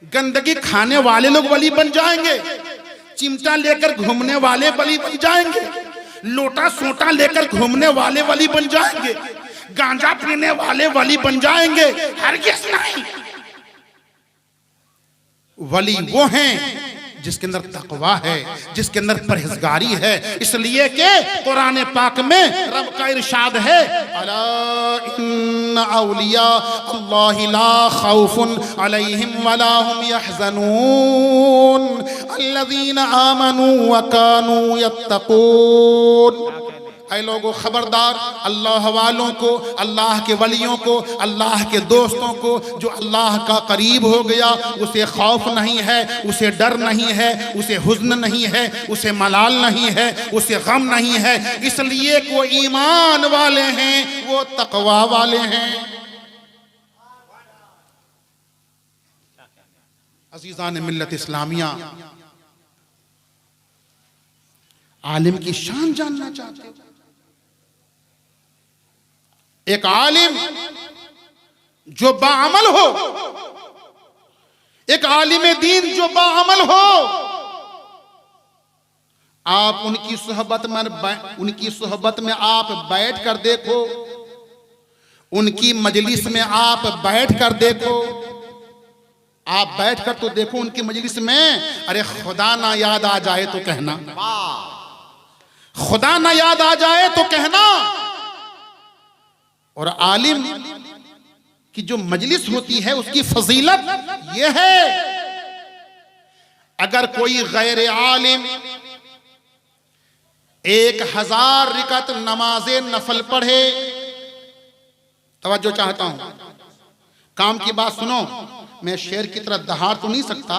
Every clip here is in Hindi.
गंदगी खाने वाले लोग वली बन जाएंगे, चिमटा लेकर घूमने वाले वली बन जाएंगे, लोटा सोटा लेकर घूमने वाले वली बन जाएंगे, गांजा पीने वाले वली बन जाएंगे। हरगिज़ नहीं। वली वो हैं जिसके अंदर तकवा है, जिसके अंदर परहेजगारी है। इसलिए कि कुरान पाक में रब का इरशाद है, अला इन्ना औलिया अल्लाहि ला खौफुन अलैहिम वला हुम यहज़नून अल्लज़ीना आमनू व कानू यत्तकून। ऐ लोगों खबरदार, अल्लाह वालों को, अल्लाह के वलियों को, अल्लाह के दोस्तों को, जो अल्लाह का करीब हो गया, उसे खौफ नहीं है, उसे डर नहीं है, उसे हुज़्न नहीं है, उसे मलाल नहीं है, उसे गम नहीं है। इसलिए वो ईमान वाले हैं, वो तकवा वाले हैं। अज़ीज़ान मिल्लत इस्लामिया, आलिम की शान जानना चाहते हो? एक आलिम जो बाअमल हो, एक आलिम दीन जो बाअमल हो, आप उनकी सोहबत में आप बैठ कर देखो, उनकी मजलिस में आप बैठ कर देखो, आप बैठ कर तो देखो उनकी मजलिस में। अरे खुदा ना याद आ जाए तो कहना, खुदा ना याद आ जाए तो कहना। और आलिम की जो मजलिस होती है उसकी फजीलत यह है, अगर कोई गैर आलिम 1000 रिकत नमाज़े नफल पढ़े, तवज्जो चाहता हूं, काम की बात सुनो, मैं शेर की तरह दहाड़ तो नहीं सकता,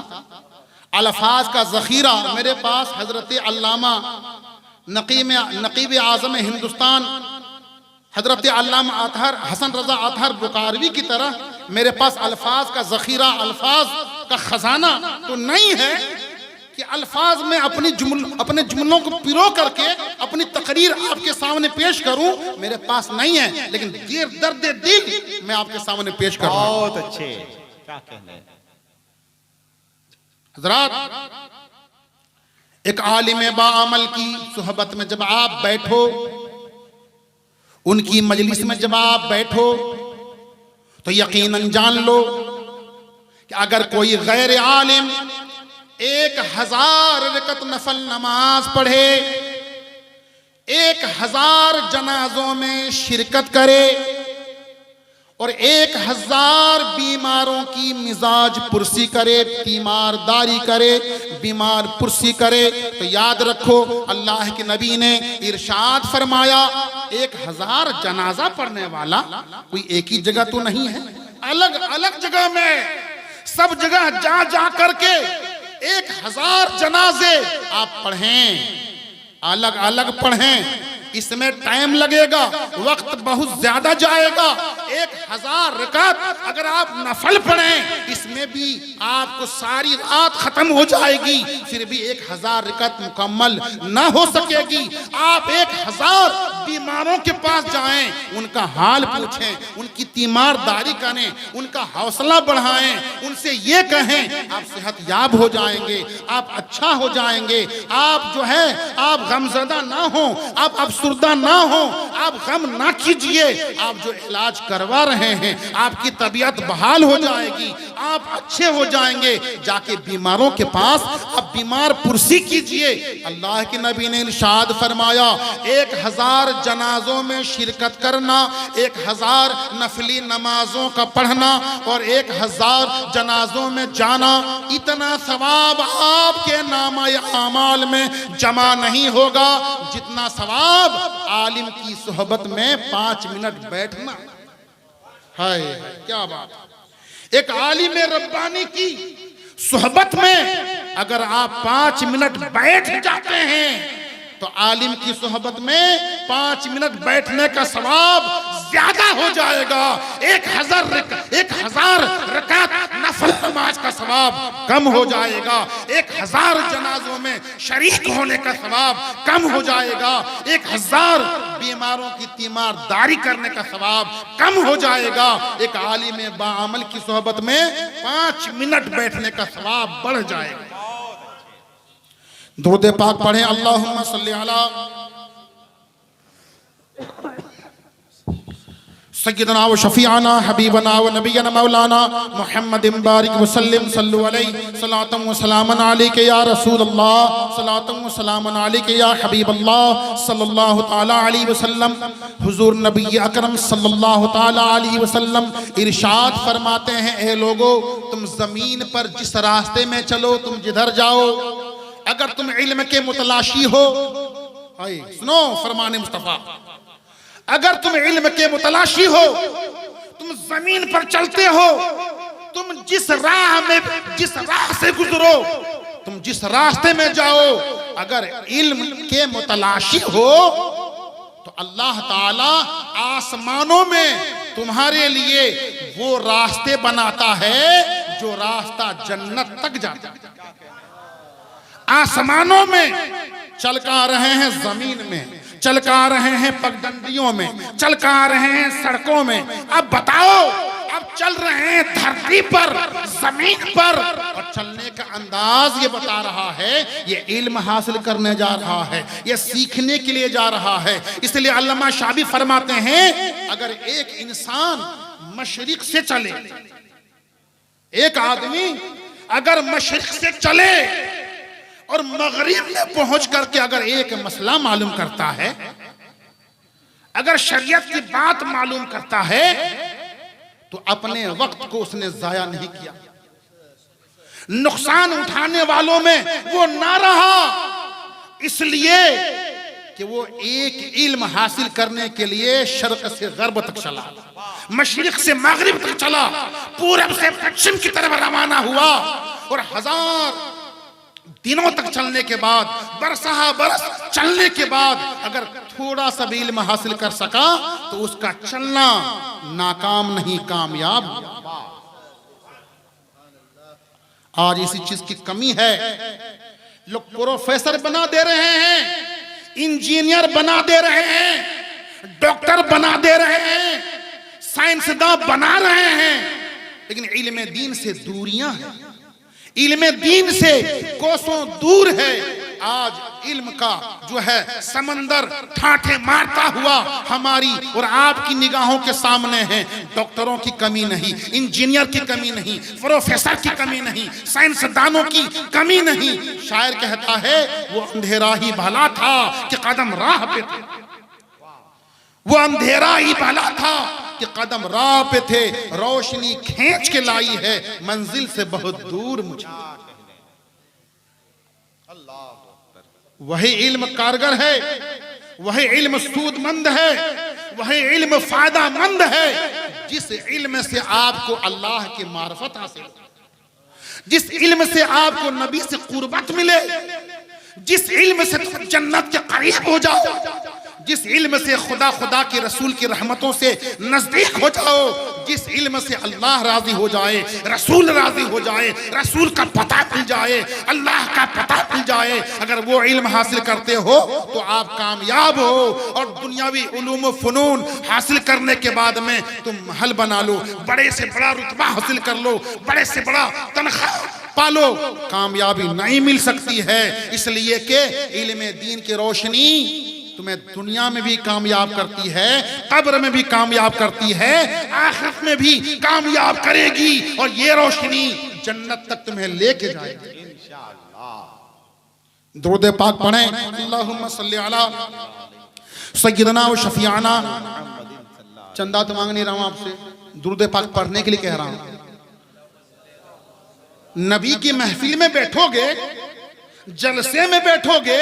अल्फाज का जखीरा मेरे पास हजरत अल्लामा नकीब आज़म हिंदुस्तान हजरत अल्लामा अतहर हसन रजा अतहर बुखारवी की तरह मेरे पास अल्फाज का जखीरा, अल्फाज का खजाना तो नहीं है कि अल्फाज में अपने जुमलों को पिरो करके अपनी तकरीर आपके सामने पेश करूं, मेरे पास नहीं है। लेकिन दर्द दिल मैं आपके सामने पेश कर रहा हूं। बहुत अच्छे, क्या कहने। हजरात, एक आलिम बाअमल की सुहबत में जब आप बैठो, उनकी मजलिस में जब आप बैठो, तो यकीनन जान लो कि अगर कोई गैर आलिम 1000 रकत नफल नमाज पढ़े, 1000 जनाजों में शिरकत करे और 1000 बीमारों की मिजाज पुरसी करे, तीमारदारी करे, बीमार पुरसी करे, तो याद रखो अल्लाह के नबी ने इरशाद फरमाया, 1000 जनाजा पढ़ने वाला कोई एक ही जगह तो नहीं है, अलग अलग जगह में, सब जगह जा जा करके 1000 जनाजे आप पढ़ें, अलग अलग पढ़ें। इसमें टाइम लगेगा, वक्त बहुत ज्यादा जाएगा। 1000 रकात अगर आप नफल पढ़ें, इसमें भी आपको सारी रात खत्म हो जाएगी, फिर भी 1000 रकात मुकम्मल ना हो सकेगी। आप 1000 बीमारों के पास जाएं, उनका हाल पूछें, उनकी तीमारदारी करें, उनका हौसला बढ़ाएं, उनसे ये कहें आप सेहत याब हो जाएंगे, आप अच्छा हो जाएंगे, आप जो है आप गमज़दा ना हो, आप अफसुर्दा ना हो, आप गम ना कीजिए, आप जो इलाज करवा रहे हैं आपकी तबीयत बहाल हो जाएगी, आप अच्छे हो जाएंगे। जाके बीमारों के पास आप बीमार पुरसी कीजिए। अल्लाह के नबी ने इरशाद फरमाया, 1000 जनाजों में शिरकत करना, 1000 नफली नमाजों का पढ़ना और 1000 जनाजों में जाना, इतना सवाब आपके नामा अमाल में जमा नहीं होगा जितना सवाब आलिम की सोहबत में 5 मिनट बैठना है। क्या बात। एक आलिम रब्बानी की सोहबत में अगर आप 5 मिनट बैठ जाते हैं तो आलिम की सोहबत में 5 मिनट बैठने का सवाब ज्यादा हो जाएगा। 1000 रकात नफल नमाज का सवाब कम हो जाएगा। 1000 जनाजों में शरीक होने का सवाब कम हो जाएगा। 1000 बीमारों की तीमारदारी करने का सवाब कम हो जाएगा। एक आलिम बाअमल की सोहबत में 5 मिनट बैठने का सवाब बढ़ जाएगा। दुरूद पाक पढ़े, अल्लाहुम्मा सल्ली अला सय्यदना व शफीअना हबीबना व नबियना मौलाना मुहम्मदिन बारिक वसल्लिम सल्लु अलैहि सलातन व सलामन अलैका या रसूल अल्लाह सलातन व सलामन अलैका या हबीब अल्लाह सल्लल्लाहु तआला अलैहि वसल्लम। हुजूर नबी अकरम सल्लल्लाहु तआला अलैहि वसल्लम इरशाद फरमाते हैं, ए लोगो, तुम जमीन पर जिस रास्ते में चलो, तुम जिधर जाओ, अगर तुम इल्म के मुतलाशी हो, सुनो फरमाने मुस्तफा, अगर तुम इल्म के मुतलाशी हो, तुम जमीन पर चलते हो, तुम जिस राह से गुजरो, तुम जिस रास्ते में जाओ, अगर इल्म के मुतलाशी हो तो अल्लाह ताला आसमानों में तुम्हारे लिए वो रास्ते बनाता है जो रास्ता जन्नत तक जाता है। आसमानों में चलका रहे हैं, जमीन में चलका रहे हैं, पगडंडियों में चलका रहे हैं, सड़कों में। अब बताओ, अब चल रहे हैं धरती पर, जमीन पर, और चलने का अंदाज ये बता रहा है, ये इल्म हासिल करने जा रहा है, ये सीखने के लिए जा रहा है। इसलिए अल्लामा शाबी फरमाते हैं, अगर एक इंसान मशरिक से चले, एक आदमी अगर मशरिक से चले और मगरिब में पहुंच करके अगर एक मसला मालूम करता है, अगर शरीयत की बात मालूम करता है, तो अपने वक्त को उसने जाया नहीं किया। नुकसान उठाने वालों में वो ना रहा, इसलिए कि वो एक इल्म हासिल करने के लिए शर्क से गर्ब तक चला, मशरिक से मगरिब तक चला, पूरब से पश्चिम की तरफ रवाना हुआ, और 1000 दिनों तक चलने के बाद, बरसहा बरस चलने के बाद अगर थोड़ा सा भी इल्म हासिल कर सका तो उसका चलना नाकाम नहीं, कामयाब। आज इसी चीज की कमी है। लोग प्रोफेसर बना दे रहे हैं, इंजीनियर बना दे रहे हैं, डॉक्टर बना दे रहे हैं, साइंसदान बना रहे हैं, लेकिन इल्म दीन से दूरियां हैं, इल्म दीन से कोसों दूर है। आज इल्म का जो है समंदर ठाठे मारता हुआ हमारी और आपकी निगाहों के सामने है। डॉक्टरों की कमी नहीं, इंजीनियर की कमी नहीं, प्रोफेसर की कमी नहीं, साइंसदानों की कमी नहीं। शायर कहता है, वो अंधेरा ही भला था कि कदम राह पे थे, वो अंधेरा ही भला था कि कदम राह पे थे, रोशनी खींच के लाई है मंजिल से बहुत दूर मुझे। वही इल्म कारगर है, वही इल्म सूदमंद है, वही इल्म फायदामंद है जिस इल्म से आपको अल्लाह की मार्फत हासिल, जिस इल्म से आपको नबी से कुर्बत मिले, जिस इल्म से तुम जन्नत के करीब हो जाओ, जिस इल्म से खुदा के रसूल की रहमतों से नजदीक हो जाओ, जिस इल्म से अल्लाह राजी हो जाए, रसूल राजी हो जाए, रसूल का पता मिल जाए, अल्लाह का पता मिल जाए, अगर वो इल्म हासिल करते हो तो आप कामयाब हो। और दुनियावी उलूम व फनून हासिल करने के बाद में तुम महल बना लो, बड़े से बड़ा रुतबा हासिल कर लो, बड़े से बड़ा तनख्वाह पालो, कामयाबी नहीं मिल सकती है। इसलिए कि इल्म दीन की रोशनी तुम्हें दुनिया में भी कामयाब करती है, कब्र में भी कामयाब करती है, आखिरत में भी कामयाब करेगी, और ये रोशनी जन्नत तक तुम्हें लेके जाएगी इंशाअल्लाह। दुरूद पाक पढ़ें, अल्लाहुम्मा सल्ली अला सय्यदना व शफीअना। चंदा तो मांग नहीं रहा हूं आपसे, दुरूद पाक पढ़ने के लिए कह रहा हूं। नबी की महफिल में बैठोगे, जलसे में बैठोगे,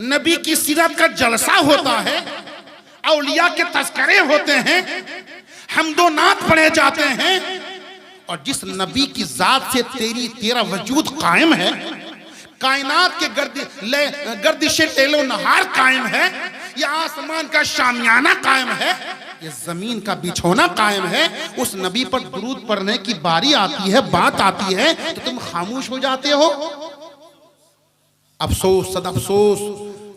नबी की सीरत का जलसा होता है, औलिया के तज़किरे होते हैं, हम्दो नात पढ़े जाते हैं, और जिस नबी की जात से तेरा वजूद कायम है, कायनात के गर्दिशे लेलो नहार कायम है, ये आसमान का शामियाना कायम है, ये जमीन का बिछौना कायम है, उस नबी पर दुरूद पढ़ने की बारी आती है, बात आती है, तो तुम खामोश हो जाते हो। अफसोस सद अफसोस,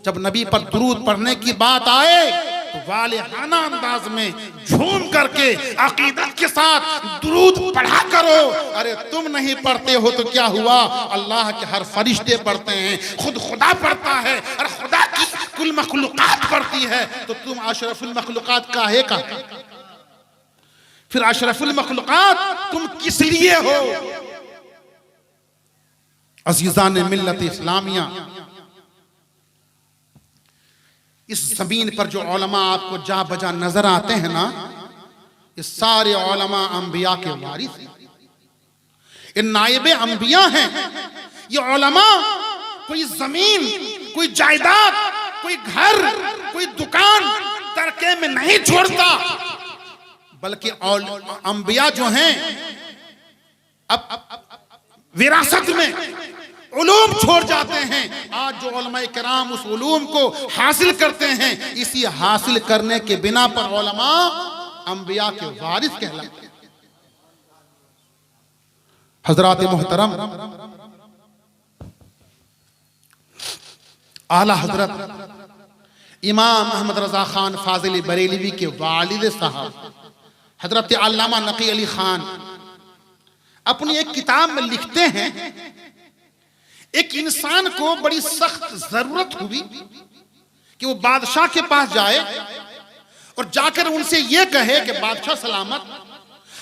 जब नबी पर दुरूद पढ़ने की बात आए तो वालिहाना अंदाज में झूम करके अकीदत के साथ दुरूद पढ़ा करो। अरे तुम नहीं पढ़ते हो तो क्या हुआ, अल्लाह के हर फरिश्ते पढ़ते हैं, खुद खुदा पढ़ता है और खुदा की कुल मखलूकात पढ़ती है, तो तुम अशरफुल मखलूकात काहे का? फिर अशरफुल मखलूकात तुम किस लिए हो? अजीज़ान मिल्लत इस्लामिया, इस जमीन पर जो उलमा आपको जा बजा नजर आते हैं ना, ये सारे उलमा अंबिया के वारिस हैं, ये नायबे अंबिया हैं। ये उलमा कोई जमीन, कोई जायदाद, कोई घर, कोई दुकान तरके में नहीं छोड़ता, बल्कि अंबिया जो हैं अब विरासत में उलूम छोड़ जाते हैं। आज जो उलमा किराम उस उलूम को हासिल करते हैं, इसी हासिल करने के बिना पर उलमा अंबिया के वारिस कहलाते हैं। हजरात मोहतरम, आला हजरत इमाम अहमद रजा खान फाजिल बरेलवी के वालिद साहब हजरत अल्लामा नकी अली खान अपनी एक किताब में लिखते हैं, एक इंसान को बड़ी सख्त जरूरत हुई कि वो बादशाह के पास जाए और जाकर उनसे ये कहे कि बादशाह सलामत,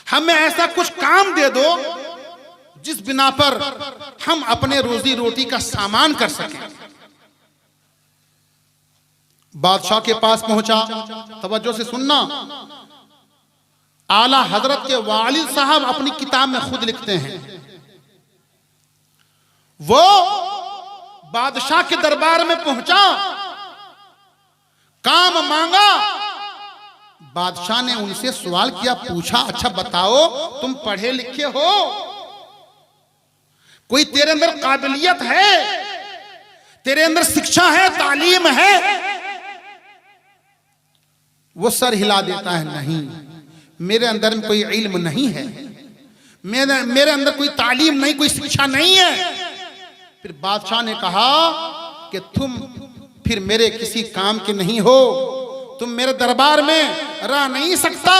हमें ऐसा कुछ काम दे दो जिस बिना पर हम अपने रोजी रोटी का सामान कर सकें। बादशाह के पास पहुंचा, तवज्जो से सुनना, आला हजरत के वालिद साहब अपनी किताब में खुद लिखते हैं, वो बादशाह के दरबार में पहुंचा, काम मांगा। बादशाह ने उनसे सवाल किया, पूछा, अच्छा बताओ तुम पढ़े लिखे हो, कोई तेरे अंदर काबिलियत है, तेरे अंदर शिक्षा है, तालीम है? वो सर हिला देता है, नहीं, मेरे अंदर में कोई इल्म नहीं है, मेरे अंदर कोई तालीम नहीं, कोई शिक्षा नहीं है। फिर बादशाह ने कहा कि तुम फिर मेरे किसी काम के नहीं हो, तुम मेरे दरबार में रह नहीं सकता,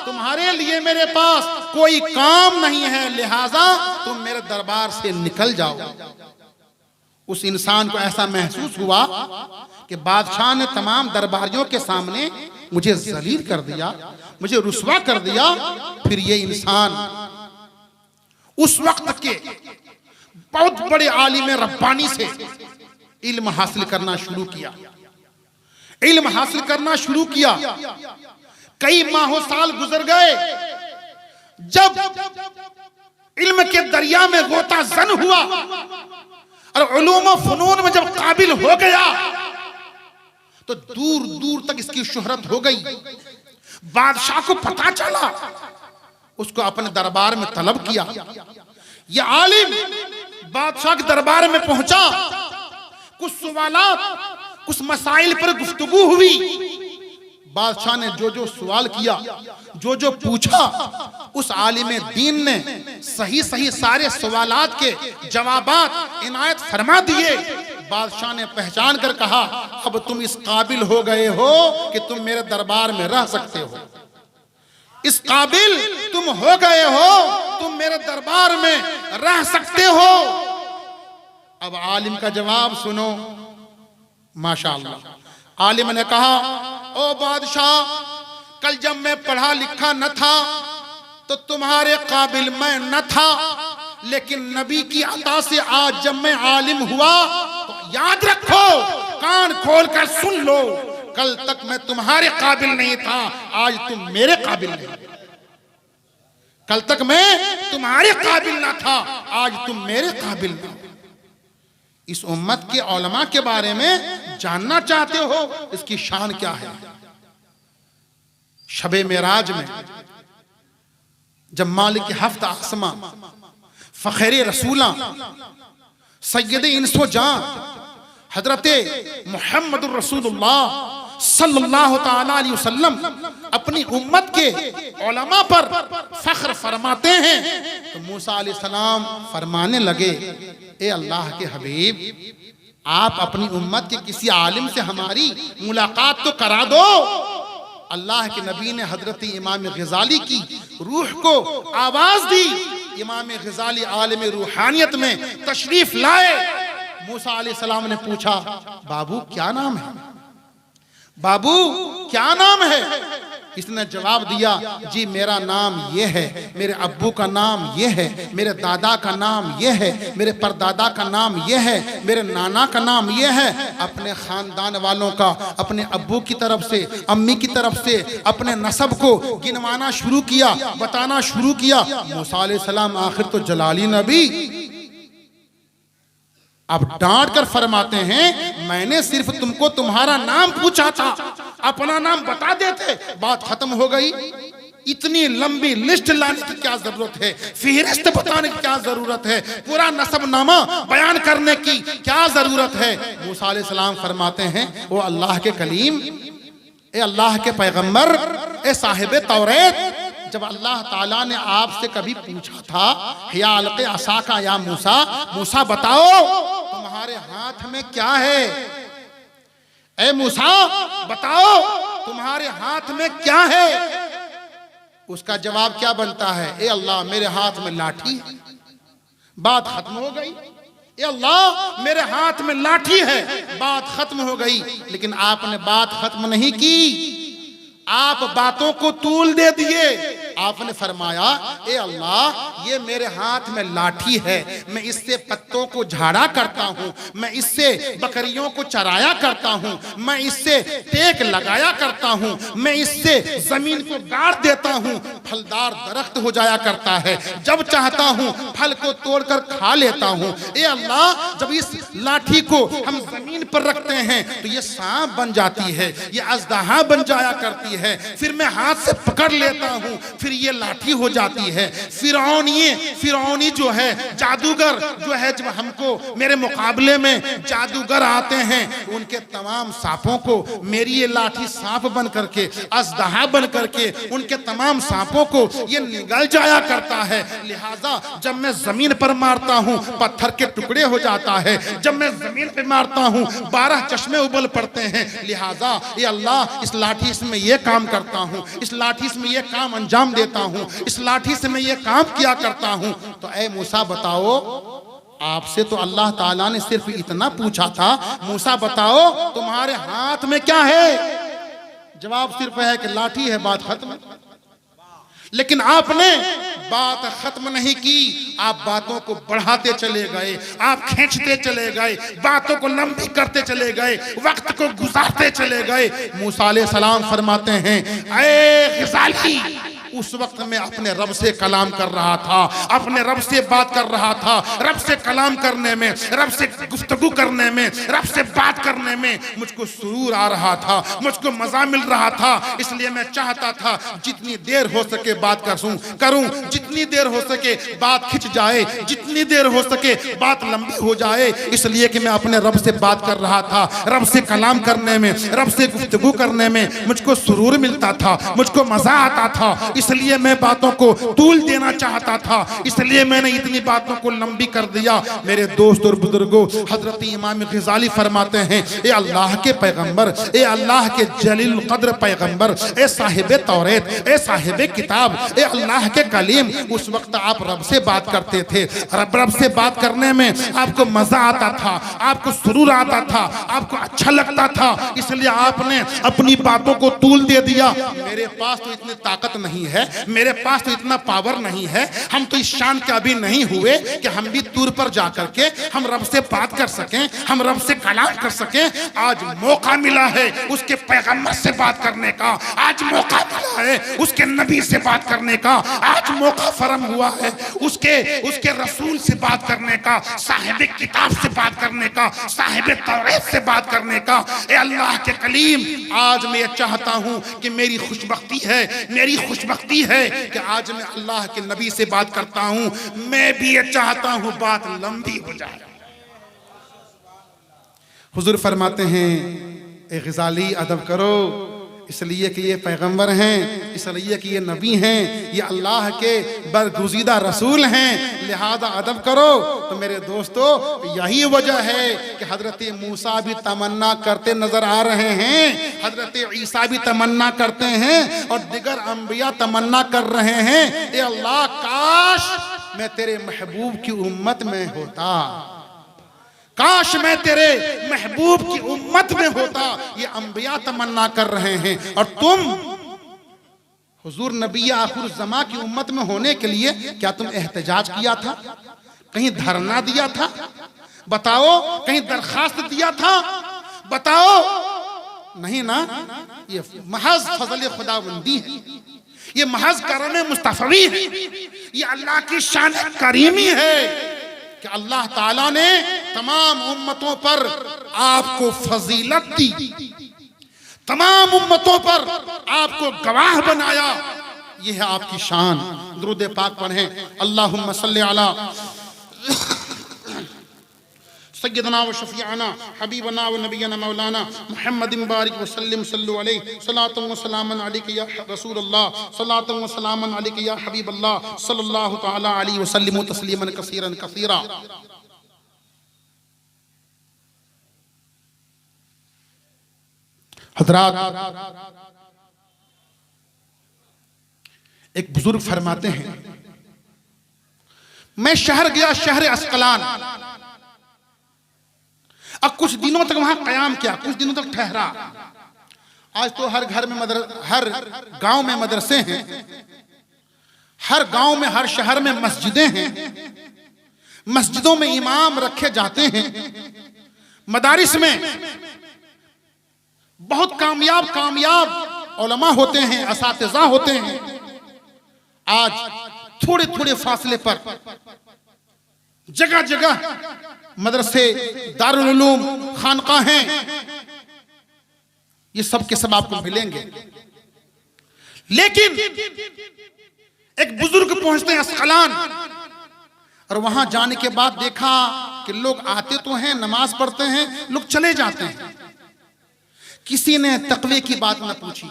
तुम्हारे लिए मेरे पास कोई काम नहीं है, लिहाजा तुम मेरे दरबार से निकल जाओ। उस इंसान को ऐसा महसूस हुआ कि बादशाह ने तमाम दरबारियों के सामने मुझे जलील कर दिया, मुझे रुस्वा कर दिया। फिर ये इंसान उस वक्त के बहुत बड़े आलिम रब्बानी से इल्म हासिल करना शुरू किया, इल्म हासिल करना शुरू किया। कई माहों साल गुजर गए, जब इल्म के दरिया में गोता जन हुआ और उलूम फनून में जब काबिल हो गया तो दूर दूर तक इसकी शोहरत हो गई। बादशाह को पता चला, उसको अपने दरबार में तलब किया। यह आलिम बादशाह के दरबार में पहुंचा, कुछ सवालात, कुछ मसाइल पर गुफ्तगू हुई। बादशाह ने जो जो सवाल किया, जो जो पूछा, उस आलिम दीन ने सही सही सारे सवालात के जवाबात इनायत फरमा दिए। बादशाह ने पहचान कर कहा, अब तुम इस काबिल हो गए हो कि तुम मेरे दरबार में रह सकते हो, इस काबिल तुम हो गए हो, तुम मेरे दरबार में रह सकते हो। अब आलिम का जवाब सुनो, माशाअल्लाह। आलिम ने कहा, ओ बादशाह, कल जब मैं पढ़ा लिखा न था तो तुम्हारे काबिल मैं न था, लेकिन नबी की अता से आज जब मैं आलिम हुआ तो याद रखो, कान खोल कर सुन लो, कल तक मैं तुम्हारे काबिल नहीं था, आज तुम मेरे काबिल नहीं। कल तक मैं तुम्हारे काबिल ना था, आज तुम मेरे काबिल नहीं। इस उम्मत के उलमा के बारे में जानना चाहते हो, इसकी शान क्या है? शबे मेराज में जब मालिक हफ्त आसमा, फखरे रसूला, सैयद इंसो जान हजरते मुहम्मदुर रसूलुल्लाह सल्लल्लाहु ताला अलैहि वसल्लम अपनी उम्मत के उलमा पर फख्र फरमाते हैं, तो मूसा अलैहिस्सलाम फरमाने लगे, ए अल्लाह के हबीब, आप अपनी उम्मत के किसी आलिम से हमारी मुलाकात तो करा दो। अल्लाह के नबी ने हजरत इमाम गजाली की रूह को आवाज दी। इमाम गजाली आलिम रूहानियत में तशरीफ लाए। मूसा अलैहिस्सलाम ने पूछा, बाबू क्या नाम है? बाबू क्या नाम है? इसने जवाब दिया, जी मेरा नाम ये है, मेरे अब्बू का नाम ये है, मेरे दादा का नाम ये है, मेरे परदादा का नाम ये है, मेरे नाना का नाम ये है। अपने खानदान वालों का, अपने अब्बू की तरफ से, अम्मी की तरफ से अपने नसब को गिनवाना शुरू किया, बताना शुरू किया। मूसा अलैहिस्सलाम आखिर तो जलाली नबी अब डांट कर फरमाते हैं, मैंने सिर्फ तुमको तुम्हारा नाम पूछा था, अपना नाम बता देते, बात खत्म हो गई। इतनी लंबी लिस्ट लाने की क्या जरूरत है? फहरिस्त बताने की क्या जरूरत है? पूरा नसबनामा बयान करने की क्या जरूरत है? मूसा अलैहिस्सलाम फरमाते हैं, वो अल्लाह के कलीम, ए अल्लाह के पैगंबर, ए साहिब तौरेत, जब अल्लाह ताला ने आपसे कभी पूछा था, या अलक़े असाका या मूसा, मूसा बताओ तुम्हारे हाथ में क्या है? ए मूसा बताओ तुम्हारे हाथ में क्या है? उसका जवाब क्या बनता है? ए अल्लाह मेरे हाथ में लाठी है। बात खत्म हो गई। ए अल्लाह मेरे हाथ में लाठी है, बात खत्म हो गई। लेकिन आपने बात खत्म नहीं की, आप बातों को तूल दे दिए। आपने फरमाया, ए अल्लाह ये मेरे हाथ में लाठी है, मैं इससे पत्तों को झाड़ा करता हूँ, मैं इससे बकरियों को चराया करता हूँ, मैं इससे टेक लगाया करता हूँ, मैं इससे जमीन को गाड़ देता हूँ, फलदार दरख्त हो जाया करता है, जब चाहता हूँ फल को तोड़कर खा लेता हूँ। ए अल्लाह जब इस लाठी को हम जमीन पर रखते हैं तो ये सांप बन जाती है, ये अजदहा बन जाया करती है, फिर मैं हाथ से पकड़ लेता हूँ, फिर ये लाठी हो जाती है। फिरौनी जो है, जादूगर जो है, जब हमको मेरे मुकाबले में जादूगर आते हैं तो उनके तमाम सांपों को मेरी ये लाठी सांप बन करके, अजदहा बन करके उनके तमाम सांपों को ये निगल जाया करता है। लिहाजा जब मैं जमीन पर मारता हूँ पत्थर के टुकड़े हो जाता है, जब मैं जमीन पे मारता हूँ 12 चश्मे उबल पड़ते हैं। लिहाजा ये अल्लाह इस लाठी से मैं ये काम करता हूँ, इस लाठी से मैं ये काम अंजाम देता हूँ, इस लाठी से मैं ये काम किया करता हूँ। तो ऐ मूसा बताओ, आपसे तो अल्लाह ताला ने सिर्फ इतना पूछा था, मूसा बताओ तुम्हारे हाथ में क्या है? जवाब सिर्फ है कि लाठी है, बात खत्म। लेकिन आपने बात खत्म नहीं की, आप बातों को बढ़ाते चले गए, आप खींचते चले गए, बातों को लंबी करते चले गए, वक्त को गुजारते चले गए। मूसा अलैहिस्सलाम फरमाते हैं, ऐ ग़ज़ाली, उस वक्त मैं अपने रब से कलाम कर रहा था, अपने रब से बात कर रहा था। रब से कलाम करने में, रब से गुफ्तगू करने में, रब से बात करने में मुझको सुरूर आ रहा था, मुझको मजा मिल रहा था। इसलिए मैं चाहता था जितनी देर हो सके बात करूं, जितनी देर हो सके बात खिंच जाए, जितनी देर हो सके बात लंबी हो जाए। इसलिए कि मैं अपने रब से बात कर रहा था, रब से कलाम करने में, रब से गुफ्तगू करने में मुझको सुरूर मिलता था, मुझको मजा आता था। इसलिए मैं बातों को तूल देना चाहता था, इसलिए मैंने इतनी बातों को लंबी कर दिया। मेरे दोस्त और बुजुर्गों, हजरत इमाम ग़ज़ाली फरमाते हैं, ए अल्लाह के पैगंबर, ए अल्लाह के जलील कद्र पैगंबर, ए साहिब तौरेत, ए साहिब किताब, ए अल्लाह के कलीम, उस वक्त आप रब से बात करते थे। रब से बात करने में आपको मजा आता था, आपको सुरूर आता था, आपको अच्छा लगता था। इसलिए आपने अपनी बातों को तूल दे दिया। मेरे पास तो इतनी ताकत नहीं है, मेरे पास तो इतना पावर नहीं है, हम तो इस शान के अभी नहीं हुए कि हम भी दूर पर जाकर के हम रब से बात कर सकें, हम रब से कलाम कर सकें। आज मौका मिला है उसके पैगंबर से बात करने का, आज मौका मिला है उसके नबी से बात करने का, आज मौका फरम हुआ है उसके रसूल से बात करने का, साहिब किताब से बात करने का, साहिब तौरेत से बात करने का। ए अल्लाह के कलीम, आज मैं चाहता हूं कि मेरी खुशबख्ती है, मेरी खुशबख्ती है कि आज मैं अल्लाह के नबी से बात करता हूं। मैं भी ये चाहता हूं बात लंबी हो जाए। हुजूर फरमाते हैं, ए ग़ज़ाली अदब करो, इसलिए कि ये पैगंबर हैं, इसलिए कि ये नबी हैं, ये अल्लाह के बरगुज़ीदा रसूल हैं, लिहाजा अदब करो। तो मेरे दोस्तों, यही वजह है कि हजरत मूसा भी तमन्ना करते नजर आ रहे हैं, हजरत ईसा भी तमन्ना करते हैं और दिगर अंबिया तमन्ना कर रहे हैं, ए अल्लाह काश मैं तेरे महबूब की उम्मत में होता, काश मैं तेरे महबूब की उम्मत में होता। ये अंबिया तमन्ना कर रहे हैं और तुम हुजूर नबी आखिर ज़मा की उम्मत में होने के लिए क्या तुम एहतजाज किया था, कहीं धरना दिया था, बताओ, कहीं दरखास्त दिया था, बताओ, नहीं ना। ये महज फजल खुदाबंदी है, ये महज करम मुस्तफवी है, ये अल्लाह की शान करीमी है कि अल्लाह ताला ने तमाम उम्मतों पर आपको फजीलत दी, तमाम उम्मतों पर आपको गवाह बनाया। यह है आपकी शान। दुरूद पाक पढ़ें। अल्लाहुम्मा सल्ली अला सय्यदना व शफीअना हबीबना व नबियना मौलाना मुहम्मदिन बारिक व सल्लिम सल्लु अलैहि सलातु व सलामन अलैका या रसूलल्लाह सलातु व सलामन अलैका या हबीबल्लाह सल्लल्लाहु तआला अलैहि व सल्लिम तस्लीमन कसीरन कसीरा। हज़रात, एक बुजुर्ग फरमाते हैं, मैं शहर गया, शहर अस्कलान, अब कुछ दिनों तक वहां कयाम किया, कुछ दिनों तक ठहरा। आज तो हर घर में हर गांव में मदरसे हैं, हर गांव में, हर शहर में मस्जिदें हैं, मस्जिदों में इमाम रखे जाते हैं, मदारिस में बहुत कामयाब उलमा होते हैं, असातिज़ा होते हैं। आज थोड़े थोड़े फासले पर जगह जगह मदरसे, दारुल उलूम, खानकाहें, ये सब के सब आपको मिलेंगे। लेकिन एक बुजुर्ग पहुंचते हैं अस्कलान और वहां जाने के बाद देखा कि लोग आते तो हैं, नमाज पढ़ते हैं, लोग चले जाते हैं। किसी ने तकवे की बात न पूछी,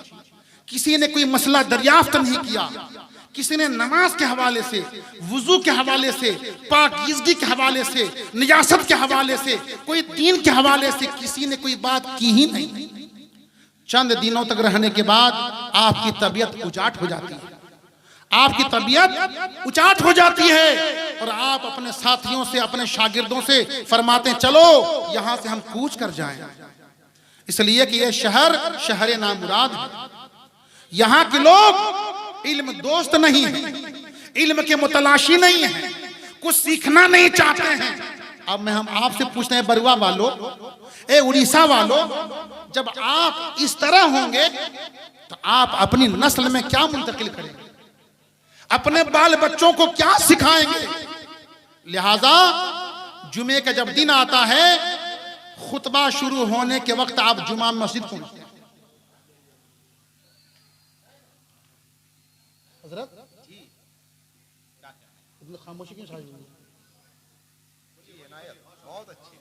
किसी ने कोई मसला दरियाफ्त नहीं किया, किसी ने नमाज के हवाले से, वुजू के हवाले से, पाकीज़गी के हवाले से, निजासत के हवाले से, कोई दीन के हवाले से किसी ने कोई बात की ही नहीं। चंद दिनों तक रहने के बाद आपकी तबीयत उचाट हो जाती है, आपकी तबीयत उचाट हो जाती है और आप अपने साथियों से, अपने शागिर्दों से फरमाते हैं, चलो यहां से हम कूच कर जाएं। इसलिए कि यह शहर शहर नामुराद है, यहां के लोग इल्म दोस्त नहीं है, इल्म के मुतलाशी नहीं है, कुछ सीखना नहीं चाहते हैं। अब मैं हम आपसे पूछते हैं, बरुआ वालों, ए उड़ीसा वालों, जब आप इस तरह होंगे तो आप अपनी नस्ल में क्या मुंतकिल करेंगे, अपने बाल बच्चों को क्या सिखाएंगे। लिहाजा जुमे का जब दिन आता है, खुतबा शुरू होने के वक्त आप जुमा मस्जिद पहुंचते हैं। हजरत खामोशी क्यों छाई हुई है? बहुत अच्छी